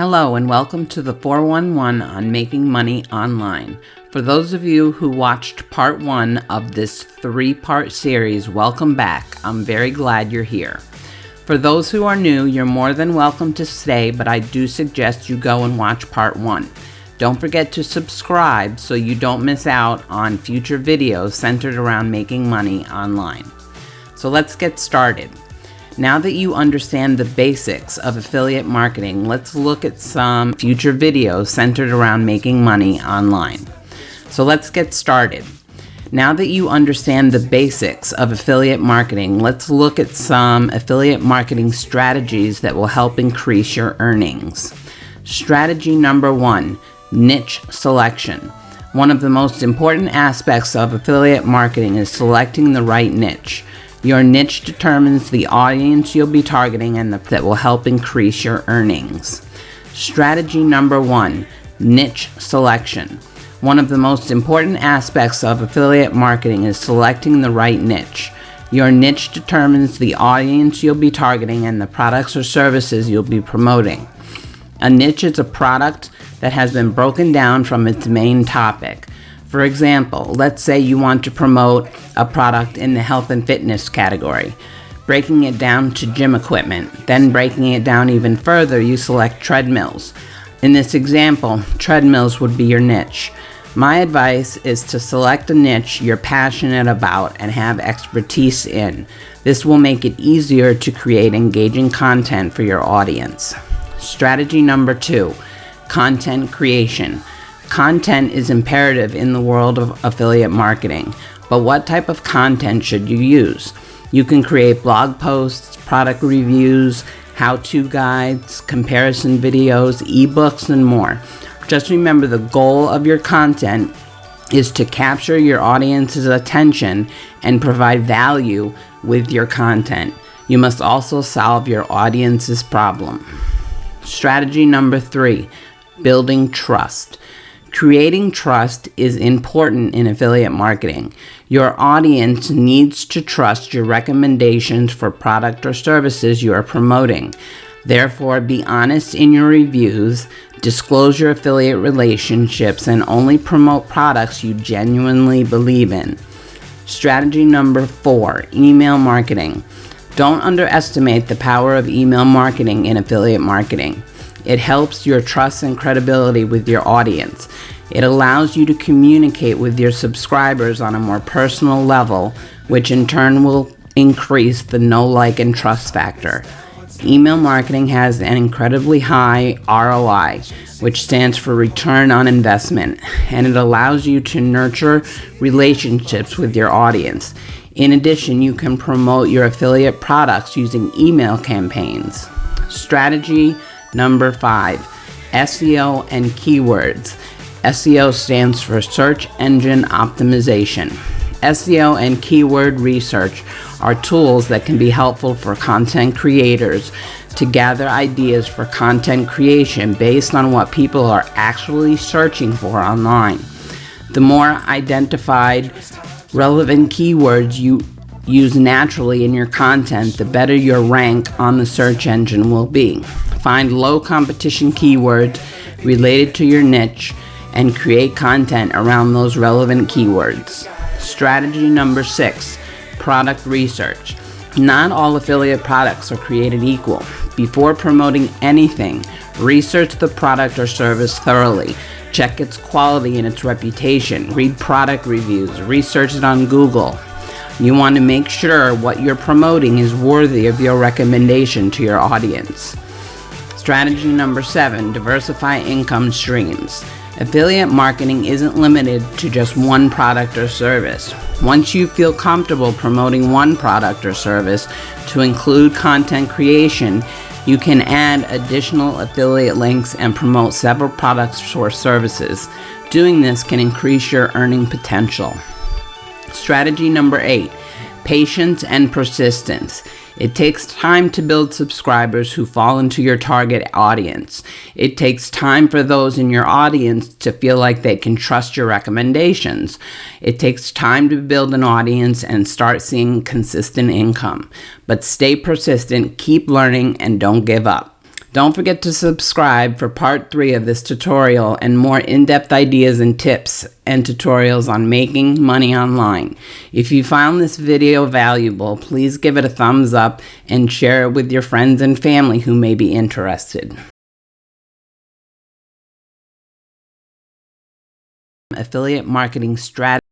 Hello and welcome to the 411 on Making Money Online. For those of you who watched part 1 of this 3-part series, welcome back. I'm very glad you're here. For those who are new, you're more than welcome to stay, but I do suggest you go and watch part 1. Don't forget to subscribe so you don't miss out on future videos centered around making money online. So let's get started. Now that you understand the basics of affiliate marketing, let's look at some future videos centered around making money online. So let's get started. Now that you understand the basics of affiliate marketing, let's look at some affiliate marketing strategies that will help increase your earnings. Strategy number 1, niche selection. One of the most important aspects of affiliate marketing is selecting the right niche. Your niche determines the audience you'll be targeting and that will help increase your earnings. Strategy number 1, niche selection. One of the most important aspects of affiliate marketing is selecting the right niche. Your niche determines the audience you'll be targeting and the products or services you'll be promoting. A niche is a product that has been broken down from its main topic. For example, let's say you want to promote a product in the health and fitness category, breaking it down to gym equipment. Then breaking it down even further, you select treadmills. In this example, treadmills would be your niche. My advice is to select a niche you're passionate about and have expertise in. This will make it easier to create engaging content for your audience. Strategy number 2, content creation. Content is imperative in the world of affiliate marketing, but what type of content should you use? You can create blog posts, product reviews, how-to guides, comparison videos, ebooks, and more. Just remember, the goal of your content is to capture your audience's attention and provide value with your content. You must also solve your audience's problem. Strategy number 3, building trust. Creating trust is important in affiliate marketing. Your audience needs to trust your recommendations for product or services you are promoting. Therefore, be honest in your reviews, disclose your affiliate relationships, and only promote products you genuinely believe in. Strategy number 4, email marketing. Don't underestimate the power of email marketing in affiliate marketing. It helps your trust and credibility with your audience. It allows you to communicate with your subscribers on a more personal level, which in turn will increase the know, like, and trust factor. Email marketing has an incredibly high ROI, which stands for return on investment, and it allows you to nurture relationships with your audience. In addition, you can promote your affiliate products using email campaigns. Strategy number 5, SEO and keywords. SEO stands for search engine optimization. SEO and keyword research are tools that can be helpful for content creators to gather ideas for content creation based on what people are actually searching for online. The more identified relevant keywords you use naturally in your content, the better your rank on the search engine will be. Find low competition keywords related to your niche and create content around those relevant keywords. Strategy number 6, product research. Not all affiliate products are created equal. Before promoting anything, research the product or service thoroughly. Check its quality and its reputation. Read product reviews. Research it on Google. You want to make sure what you're promoting is worthy of your recommendation to your audience. Strategy number 7, diversify income streams. Affiliate marketing isn't limited to just one product or service. Once you feel comfortable promoting one product or service to include content creation, you can add additional affiliate links and promote several products or services. Doing this can increase your earning potential. Strategy number 8, patience and persistence. It takes time to build subscribers who fall into your target audience. It takes time for those in your audience to feel like they can trust your recommendations. It takes time to build an audience and start seeing consistent income. But stay persistent, keep learning, and don't give up. Don't forget to subscribe for part 3 of this tutorial and more in-depth ideas and tips and tutorials on making money online. If you found this video valuable, please give it a thumbs up and share it with your friends and family who may be interested. Affiliate marketing strategy.